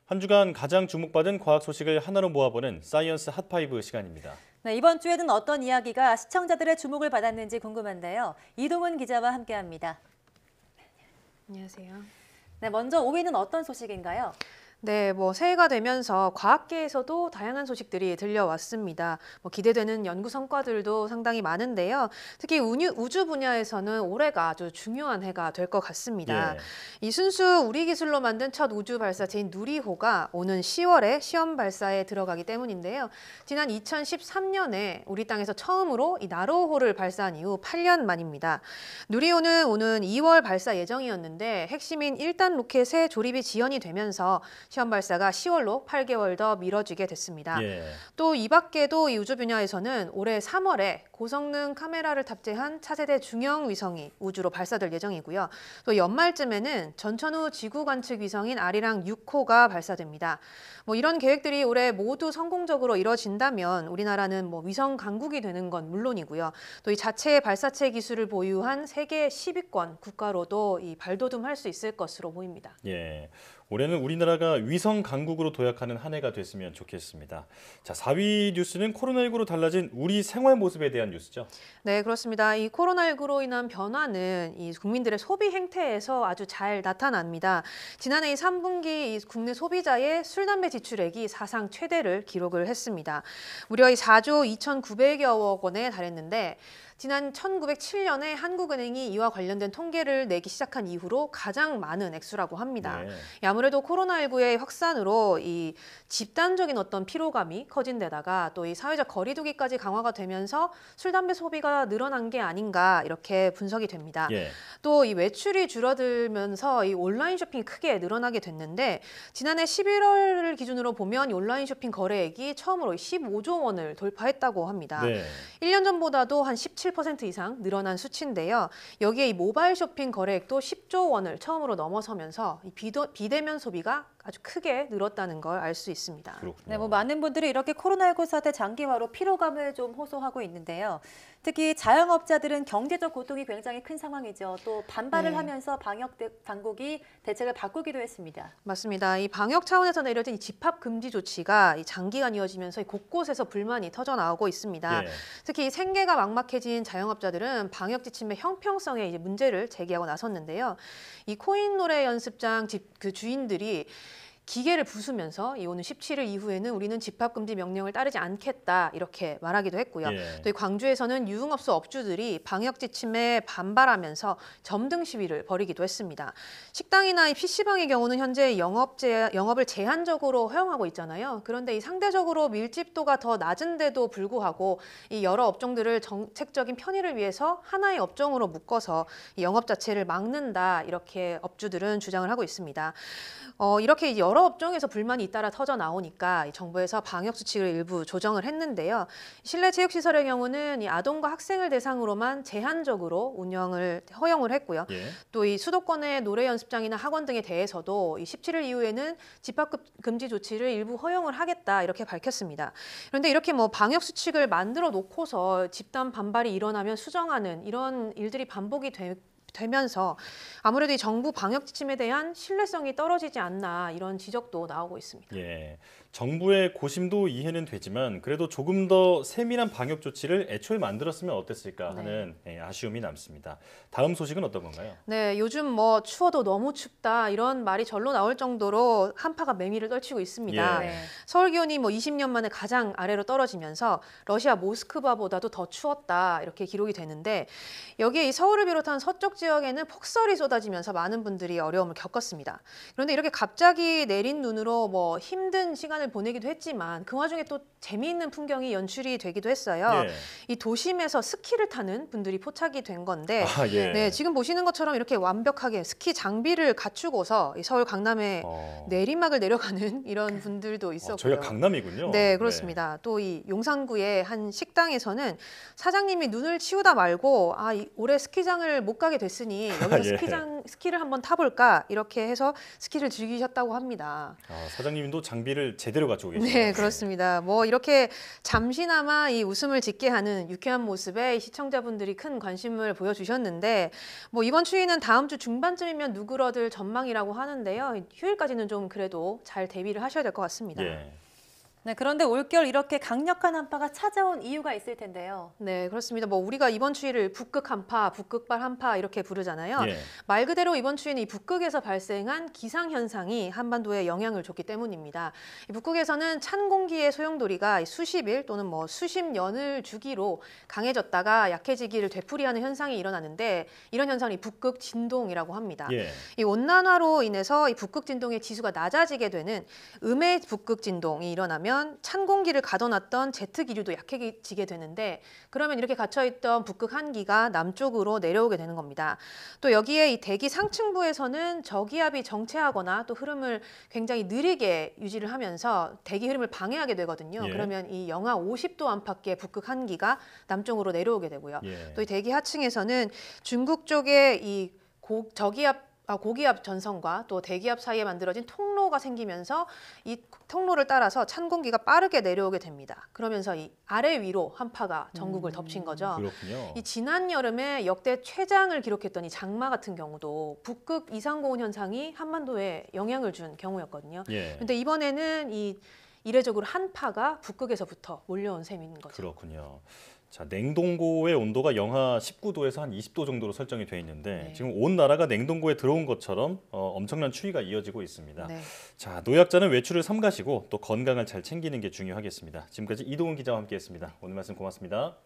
한 주간 가장 주목받은 과학 소식을 하나로 모아보는 사이언스 핫5 시간입니다. 네, 이번 주에는 어떤 이야기가 시청자들의 주목을 받았는지 궁금한데요. 이동훈 기자와 함께합니다. 안녕하세요. 네, 먼저 5위는 어떤 소식인가요? 네, 새해가 되면서 과학계에서도 다양한 소식들이 들려왔습니다. 기대되는 연구 성과들도 상당히 많은데요. 특히 우주 분야에서는 올해가 아주 중요한 해가 될 것 같습니다. 예. 이 순수 우리 기술로 만든 첫 우주 발사체인 누리호가 오는 10월에 시험 발사에 들어가기 때문인데요. 지난 2013년에 우리 땅에서 처음으로 이 나로호를 발사한 이후 8년 만입니다. 누리호는 오는 2월 발사 예정이었는데 핵심인 1단 로켓의 조립이 지연이 되면서 시험 발사가 10월로 8개월 더 미뤄지게 됐습니다. 예. 또 이 밖에도 이 우주 분야에서는 올해 3월에 고성능 카메라를 탑재한 차세대 중형 위성이 우주로 발사될 예정이고요. 또 연말쯤에는 전천후 지구 관측 위성인 아리랑 6호가 발사됩니다. 이런 계획들이 올해 모두 성공적으로 이뤄진다면 우리나라는 위성 강국이 되는 건 물론이고요. 또 이 자체 발사체 기술을 보유한 세계 10위권 국가로도 이 발돋움할 수 있을 것으로 보입니다. 예. 올해는 우리나라가 위성 강국으로 도약하는 한 해가 됐으면 좋겠습니다. 자, 4위 뉴스는 코로나19로 달라진 우리 생활 모습에 대한 뉴스죠. 네, 그렇습니다. 이 코로나19로 인한 변화는 이 국민들의 소비 행태에서 아주 잘 나타납니다. 지난해 이 3분기 이 국내 소비자의 술, 담배 지출액이 사상 최대를 기록을 했습니다. 무려 이 4조 2,900여억 원에 달했는데 지난 1907년에 한국은행이 이와 관련된 통계를 내기 시작한 이후로 가장 많은 액수라고 합니다. 네. 아무래도 코로나19의 확산으로 이 집단적인 어떤 피로감이 커진 데다가 또 이 사회적 거리 두기까지 강화가 되면서 술, 담배 소비가 늘어난 게 아닌가 이렇게 분석이 됩니다. 예. 또 이 외출이 줄어들면서 이 온라인 쇼핑이 크게 늘어나게 됐는데 지난해 11월을 기준으로 보면 이 온라인 쇼핑 거래액이 처음으로 15조 원을 돌파했다고 합니다. 네. 1년 전보다도 한 17% 이상 늘어난 수치인데요. 여기에 이 모바일 쇼핑 거래액도 10조 원을 처음으로 넘어서면서 이 비대면 소비가 아주 크게 늘었다는 걸 알 수 있습니다. 그렇군요. 네, 많은 분들이 이렇게 코로나19 사태 장기화로 피로감을 좀 호소하고 있는데요. 특히 자영업자들은 경제적 고통이 굉장히 큰 상황이죠. 또 반발을 네. 하면서 방역 당국이 대책을 바꾸기도 했습니다. 맞습니다. 이 방역 차원에서 내려진 이 집합 금지 조치가 이 장기간 이어지면서 곳곳에서 불만이 터져 나오고 있습니다. 예. 특히 이 생계가 막막해진 자영업자들은 방역 지침의 형평성에 이제 문제를 제기하고 나섰는데요. 이 코인 노래 연습장 그 주인들이 기계를 부수면서 이 오는 17일 이후에는 우리는 집합금지 명령을 따르지 않겠다 이렇게 말하기도 했고요. 예. 또 이 광주에서는 유흥업소 업주들이 방역 지침에 반발하면서 점등 시위를 벌이기도 했습니다. 식당이나 이 PC방의 경우는 현재 영업을 제한적으로 허용하고 있잖아요. 그런데 이 상대적으로 밀집도가 더 낮은데도 불구하고 이 여러 업종들을 정책적인 편의를 위해서 하나의 업종으로 묶어서 이 영업 자체를 막는다 이렇게 업주들은 주장을 하고 있습니다. 이렇게 이제 여러 업종에서 불만이 잇따라 터져 나오니까 정부에서 방역 수칙을 일부 조정을 했는데요. 실내 체육시설의 경우는 이 아동과 학생을 대상으로만 제한적으로 운영을 허용을 했고요. 예. 또 이 수도권의 노래 연습장이나 학원 등에 대해서도 이 17일 이후에는 집합 금지 조치를 일부 허용을 하겠다 이렇게 밝혔습니다. 그런데 이렇게 방역 수칙을 만들어 놓고서 집단 반발이 일어나면 수정하는 이런 일들이 반복이 되면서 아무래도 이 정부 방역 지침에 대한 신뢰성이 떨어지지 않나 이런 지적도 나오고 있습니다. 예. 정부의 고심도 이해는 되지만 그래도 조금 더 세밀한 방역 조치를 애초에 만들었으면 어땠을까 하는 아쉬움이 남습니다. 다음 소식은 어떤 건가요? 네, 요즘 추워도 너무 춥다 이런 말이 절로 나올 정도로 한파가 매미를 떨치고 있습니다. 예. 네. 서울 기온이 20년 만에 가장 아래로 떨어지면서 러시아 모스크바보다도 더 추웠다 이렇게 기록이 되는데 여기에 이 서울을 비롯한 서쪽 지역에는 폭설이 쏟아지면서 많은 분들이 어려움을 겪었습니다. 그런데 이렇게 갑자기 내린 눈으로 힘든 시간을 보내기도 했지만 그 와중에 또 재미있는 풍경이 연출이 되기도 했어요. 예. 이 도심에서 스키를 타는 분들이 포착이 된 건데 예. 네, 지금 보시는 것처럼 이렇게 완벽하게 스키 장비를 갖추고서 이 서울 강남에 내리막을 내려가는 이런 분들도 있었고요. 저희가 강남이군요. 네, 그렇습니다. 또 이 용산구의 한 식당에서는 사장님이 눈을 치우다 말고 올해 스키장을 못 가게 됐으니 여기서 예. 스키를 한번 타볼까 이렇게 해서 스키를 즐기셨다고 합니다. 사장님도 장비를 제대로 갖추고 계시네요. 네, 그렇습니다. 뭐 이렇게 잠시나마 이 웃음을 짓게 하는 유쾌한 모습에 시청자분들이 큰 관심을 보여주셨는데 뭐 이번 추위는 다음 주 중반쯤이면 누그러들 전망이라고 하는데요. 휴일까지는 좀 그래도 잘 대비를 하셔야 될 것 같습니다. 예. 네, 그런데 올겨울 이렇게 강력한 한파가 찾아온 이유가 있을 텐데요. 네, 그렇습니다. 뭐 우리가 이번 추위를 북극 한파, 북극발 한파 이렇게 부르잖아요. 예. 말 그대로 이번 추위는 이 북극에서 발생한 기상 현상이 한반도에 영향을 줬기 때문입니다. 이 북극에서는 찬 공기의 소용돌이가 수십일 또는 뭐 수십 년을 주기로 강해졌다가 약해지기를 되풀이하는 현상이 일어나는데 이런 현상이 북극 진동이라고 합니다. 예. 이 온난화로 인해서 이 북극 진동의 지수가 낮아지게 되는 음의 북극 진동이 일어나면 찬 공기를 가둬놨던 제트 기류도 약해지게 되는데 그러면 이렇게 갇혀있던 북극 한기가 남쪽으로 내려오게 되는 겁니다. 또 여기에 이 대기 상층부에서는 저기압이 정체하거나 또 흐름을 굉장히 느리게 유지를 하면서 대기 흐름을 방해하게 되거든요. 예. 그러면 이 영하 50도 안팎의 북극 한기가 남쪽으로 내려오게 되고요. 예. 또 이 대기 하층에서는 중국 쪽에 이 고기압 전선과 또 대기압 사이에 만들어진 통로가 생기면서 이 통로를 따라서 찬 공기가 빠르게 내려오게 됩니다. 그러면서 이 아래 위로 한파가 전국을 덮친 거죠. 그렇군요. 이 지난 여름에 역대 최장을 기록했던 이 장마 같은 경우도 북극 이상고온 현상이 한반도에 영향을 준 경우였거든요. 예. 근데 이번에는 이례적으로 한파가 북극에서부터 몰려온 셈인 거죠. 그렇군요. 자, 냉동고의 온도가 영하 19도에서 한 20도 정도로 설정이 돼 있는데 네. 지금 온 나라가 냉동고에 들어온 것처럼 엄청난 추위가 이어지고 있습니다. 네. 자, 노약자는 외출을 삼가시고 또 건강을 잘 챙기는 게 중요하겠습니다. 지금까지 이동훈 기자와 함께했습니다. 오늘 말씀 고맙습니다.